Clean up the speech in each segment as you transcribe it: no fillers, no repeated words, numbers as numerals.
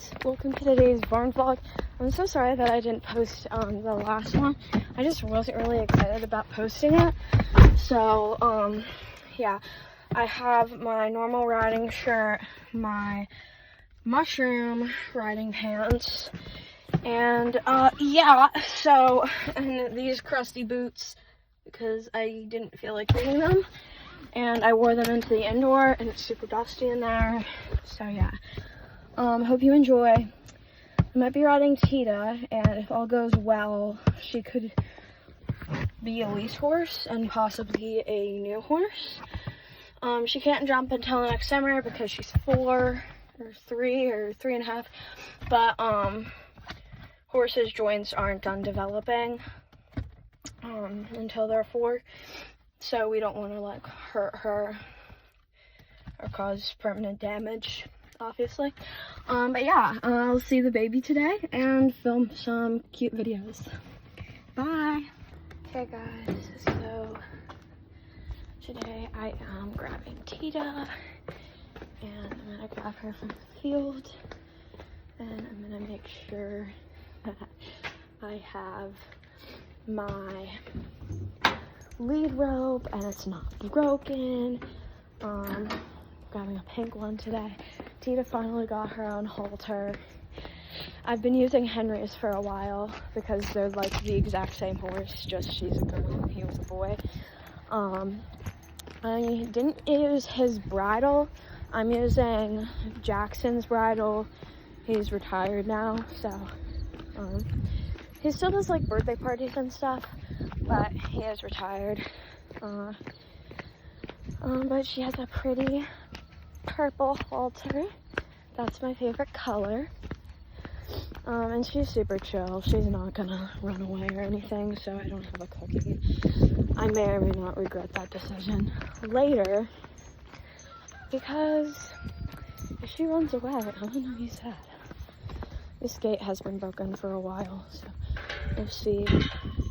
guys, welcome to today's barn vlog. I'm so sorry that I didn't post the last one. I just wasn't really excited about posting it. So yeah, I have my normal riding shirt, my mushroom riding pants, and yeah, so, and these crusty boots because I didn't feel like cleaning them, and I wore them into the indoor and it's super dusty in there. So yeah, hope you enjoy. I might be riding Tita, and if all goes well, she could be a lease horse and possibly a new horse. She can't jump until next summer because she's 4 or 3 or 3.5, but horses' joints aren't done developing until they're 4, so we don't want to like hurt her or cause permanent damage, obviously. But yeah, I'll see the baby today and film some cute videos. Bye. Okay guys, so today I am grabbing Tita, and I'm gonna grab her from the field, and I'm gonna make sure that I have my lead rope and it's not broken. Grabbing a pink one today. Tita finally got her own halter. I've been using Henry's for a while because they're like the exact same horse, just she's a girl and he was a boy. I didn't use his bridle. I'm using Jackson's bridle. He's retired now, so he still does like birthday parties and stuff, but he is retired. But she has a pretty purple halter. That's my favorite color. And she's super chill. She's not gonna run away or anything, so I don't have a cookie. I may or may not regret that decision later, because if she runs away, I'm gonna be sad. This gate has been broken for a while, so we'll see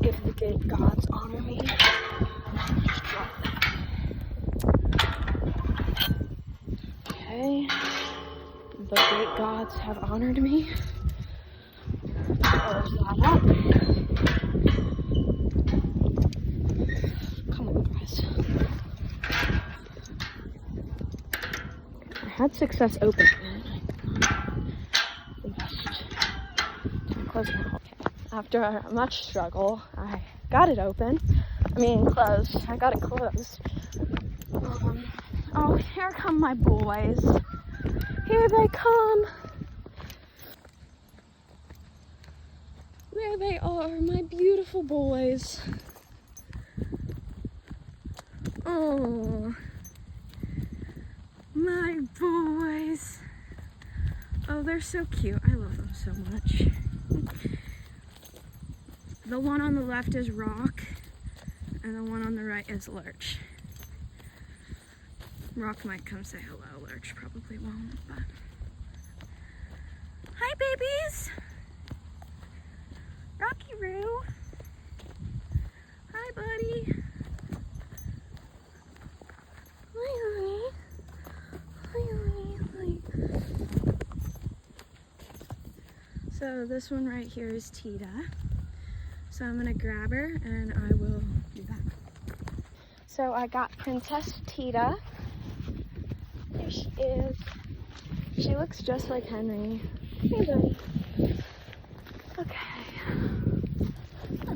if the gate gods honor me. Just drop that. Okay, the gate gods have honored me. Close that up. Come on, guys. I had success opening it. Close it now. Okay. After much struggle, I got it open. Closed. I got it closed. Oh, here come my boys. Here they come. There they are, my beautiful boys. Oh, my boys. Oh, they're so cute. I love them so much. The one on the left is Rock, and the one on the right is Lurch. Rock might come say hello, Lurch probably won't, but... Hi, babies! Rocky Roo! Hi, buddy! Hi, hi. So this one right here is Tita. So I'm gonna grab her and I will do that. So I got Princess Tita. There she is. She looks just like Henry. Hey, buddy. Okay. Hi,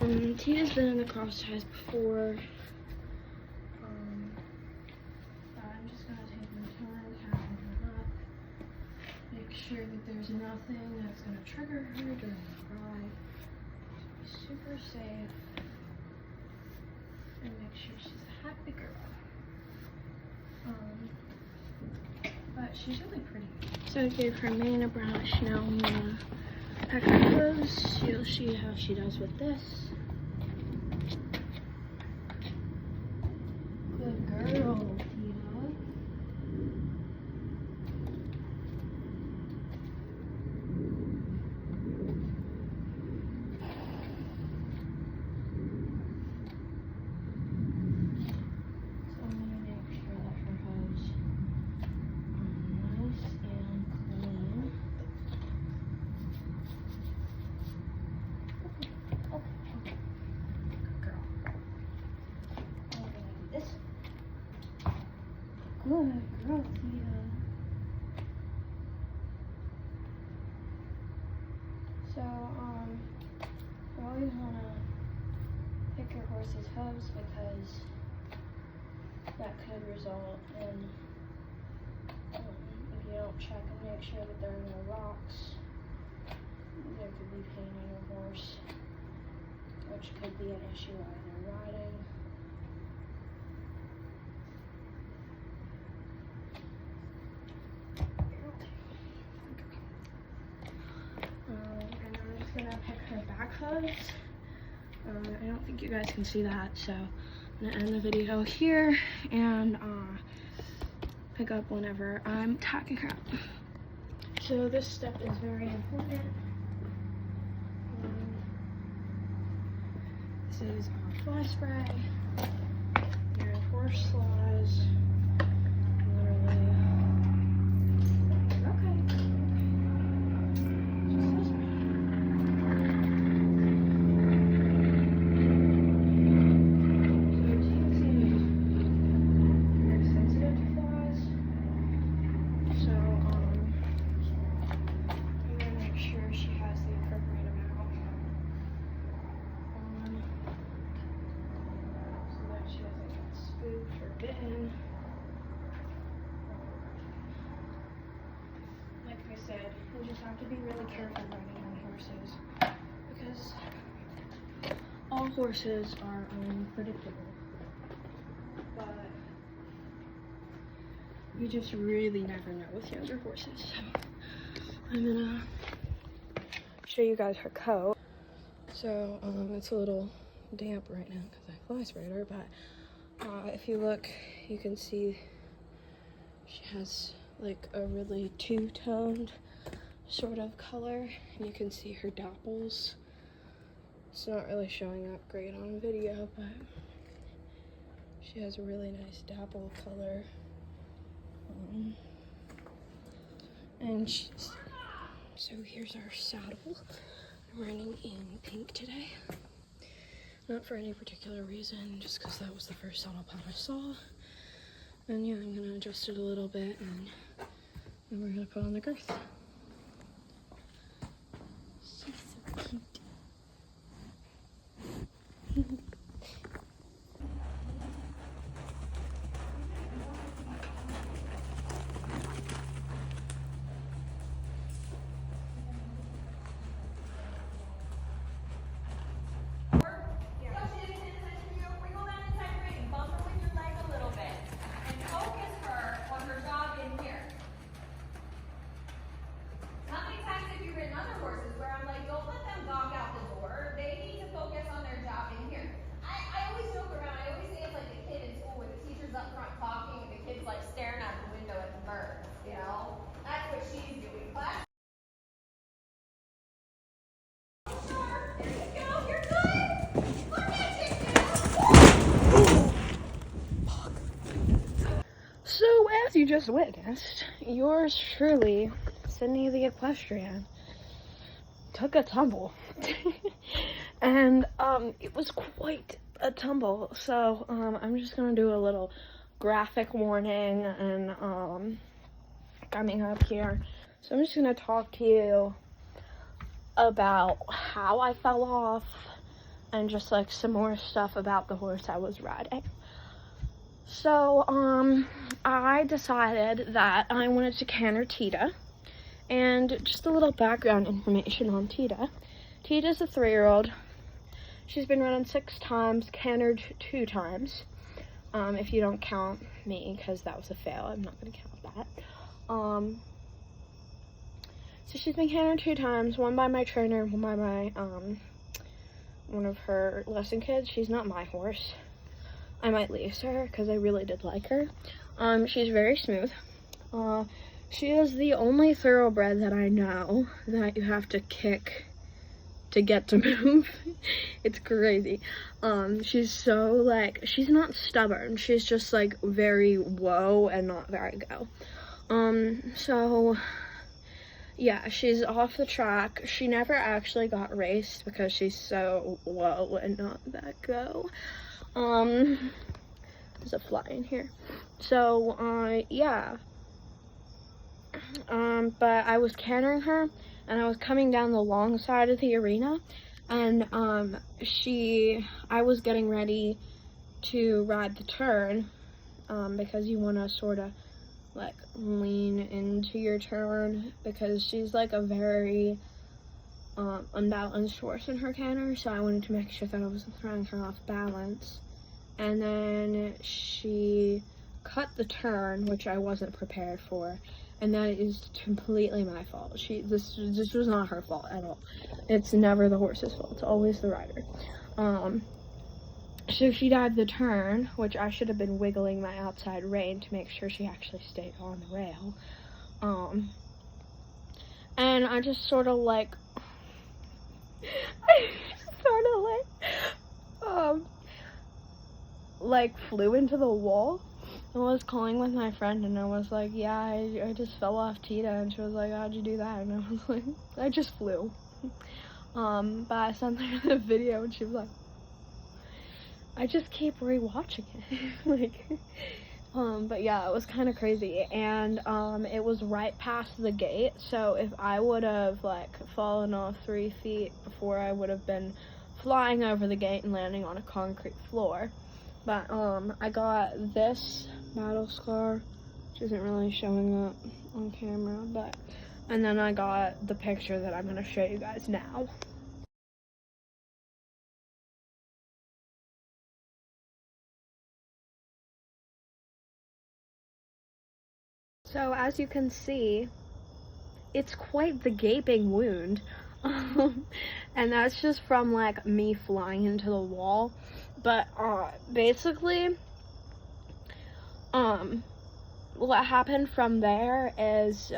buddy. Tita's been in the cross ties before. I'm just gonna take my time, tapping her up. Make sure that there's nothing that's gonna trigger her during the ride. Be super safe. And make sure she's a happy girl. But she's really pretty. So I gave her Mana brush. Now I'm gonna pack her clothes. You'll see how she does with this. Good girl, Tita. So I'm gonna make sure that her hose are nice Good girl, Tina. So, you always want to pick your horse's hooves because that could result in, if you don't check and make sure that there are no rocks, there could be pain in your horse, which could be an issue while you're riding. And I'm just gonna pick her back hooves. I don't think you guys can see that, so I'm gonna end the video here and pick up whenever I'm tacking her up. So this step is very important. This is our fly spray. Your horse flies. Literally. Okay. Forbidden. Like I said, you just have to be really careful riding on horses because all horses are unpredictable. But you just really never know with younger horses. So I'm gonna show you guys her coat. So it's a little damp right now because I fly sprayed her, but if you look, you can see she has like a really two-toned sort of color. You can see her dapples. It's not really showing up great on video, but she has a really nice dapple color. And she's, so here's our saddle. I'm running in pink today. Not for any particular reason, just because that was the first saddle pad I saw. And yeah, I'm gonna adjust it a little bit and then we're gonna put on the girth. She's so cute. So, as you just witnessed, yours truly, Sydney the equestrian, took a tumble. And it was quite a tumble. So I'm just gonna do a little graphic warning and coming up here. So I'm just gonna talk to you about how I fell off and just like some more stuff about the horse I was riding. So I decided that I wanted to canter Tita, and just a little background information on Tita. Tita's a 3-year-old. She's been ridden 6 times, cantered 2 times. If you don't count me, because that was a fail, I'm not going to count that. So she's been cantered 2 times, one by my trainer, one by my, one of her lesson kids. She's not my horse. I might lease her, because I really did like her. She's very smooth. She is the only thoroughbred that I know that you have to kick to get to move. It's crazy. She's so, like, she's not stubborn. She's just, like, very whoa and not very go. So, yeah, she's off the track. She never actually got raced because she's so whoa and not that go. There's a fly in here. So, yeah. But I was cantering her, and I was coming down the long side of the arena, and, I was getting ready to ride the turn, because you want to sort of, like, lean into your turn, because she's, like, a very, unbalanced horse in her canter, so I wanted to make sure that I wasn't throwing her off balance. And then she cut the turn, which I wasn't prepared for, and that is completely my fault. This was not her fault at all. It's never the horse's fault. It's always the rider. So she dived the turn, which I should have been wiggling my outside rein to make sure she actually stayed on the rail. And I just sort of like, flew into the wall. I was calling with my friend, and I was like, yeah, I just fell off Tita, and she was like, how'd you do that? And I was like, I just flew. But I sent her the video, and she was like, I just keep rewatching it. But yeah, it was kind of crazy, and it was right past the gate, so if I would have, like, fallen off 3 feet before, I would have been flying over the gate and landing on a concrete floor. But, I got this battle scar, which isn't really showing up on camera, but, and then I got the picture that I'm going to show you guys now. So, as you can see, it's quite the gaping wound, and that's just from, like, me flying into the wall. But, basically, what happened from there is,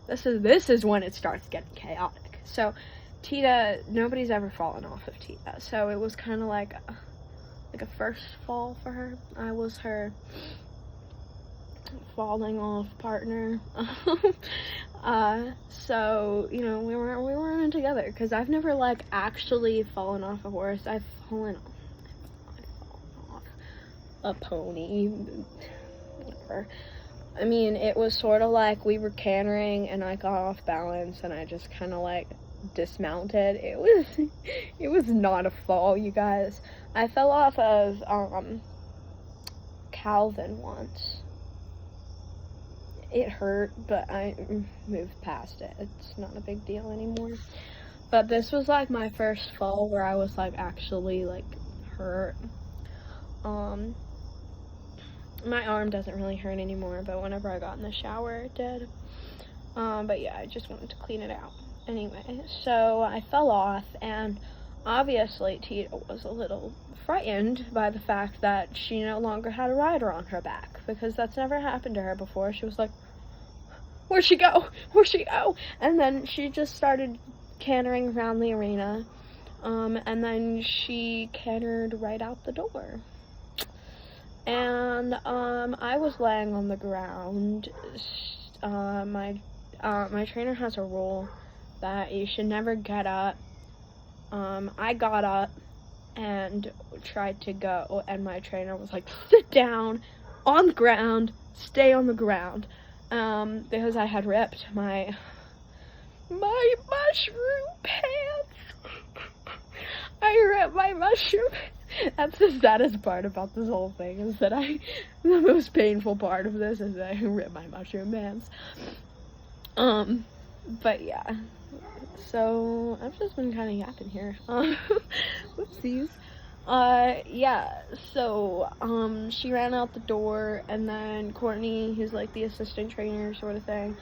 this is when it starts getting chaotic. So, Tita, nobody's ever fallen off of Tita, so it was kind of like a first fall for her. I was her falling off partner. So, you know, we weren't together, because I've never, like, actually fallen off a horse. I've fallen off a pony, whatever. I mean, it was sort of like we were cantering, and I got off balance, and I just kind of, like, dismounted. It was not a fall, you guys. I fell off of, Calvin once. It hurt, but I moved past it. It's not a big deal anymore. But this was, like, my first fall where I was, like, actually, like, hurt. My arm doesn't really hurt anymore, but whenever I got in the shower, it did. But yeah, I just wanted to clean it out. Anyway, so I fell off, and obviously Tita was a little frightened by the fact that she no longer had a rider on her back, because that's never happened to her before. She was like, where'd she go? Where'd she go? And then she just started cantering around the arena, and then she cantered right out the door. And, I was laying on the ground. My trainer has a rule that you should never get up. I got up and tried to go, and my trainer was like, sit down on the ground, stay on the ground, because I had ripped my mushroom pants. I ripped my mushroom. That's the saddest part about this whole thing, is that the most painful part of this is that I ripped my mushroom pants. But yeah, so I've just been kind of yapping here. Whoopsies. Yeah, so, she ran out the door, and then Courtney, who's, like, the assistant trainer sort of thing,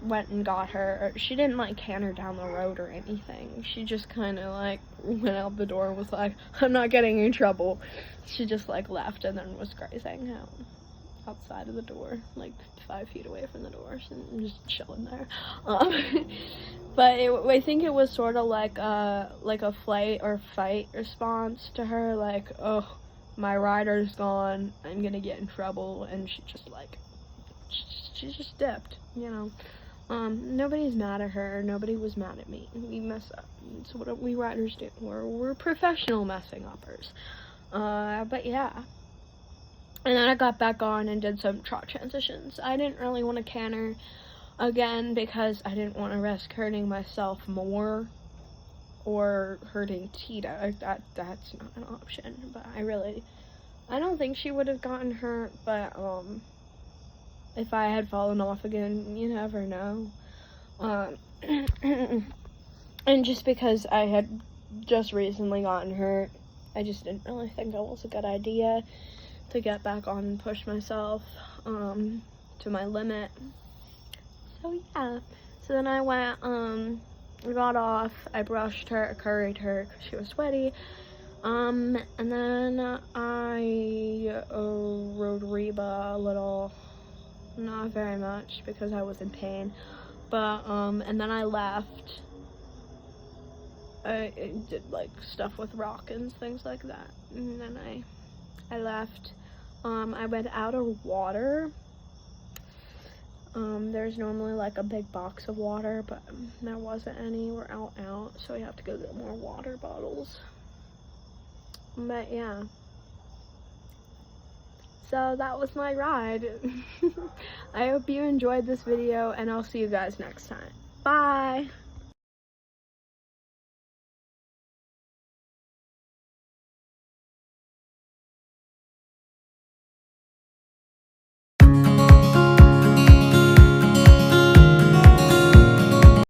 went and got her. She didn't, like, canter down the road or anything. She just kind of, like, went out the door and was like, I'm not getting in trouble. She just, like, left and then was grazing outside of the door, like 5 feet away from the door, and just chilling there. But I think it was sort of like a flight or fight response to her, like, oh, my rider's gone, I'm gonna get in trouble, and she just dipped, you know. Nobody's mad at her, nobody was mad at me. We mess up. It's what we riders do. We're professional messing uppers. But yeah, And then I got back on and did some trot transitions. I didn't really want to canter again because I didn't want to risk hurting myself more or hurting Tita. That's not an option. But I don't think she would have gotten hurt, but if I had fallen off again, you never know. And just because I had just recently gotten hurt, I just didn't really think that was a good idea to get back on and push myself to my limit. So yeah, so then I went, I got off, I brushed her, I curried her because she was sweaty, and then I rode Reba a little, not very much because I was in pain, but and then I left. I did like stuff with Rockins, things like that, and then I left. I went out of water. There's normally like a big box of water, but there wasn't any. We're out, so we have to go get more water bottles. But yeah, so that was my ride. I hope you enjoyed this video, and I'll see you guys next time. Bye!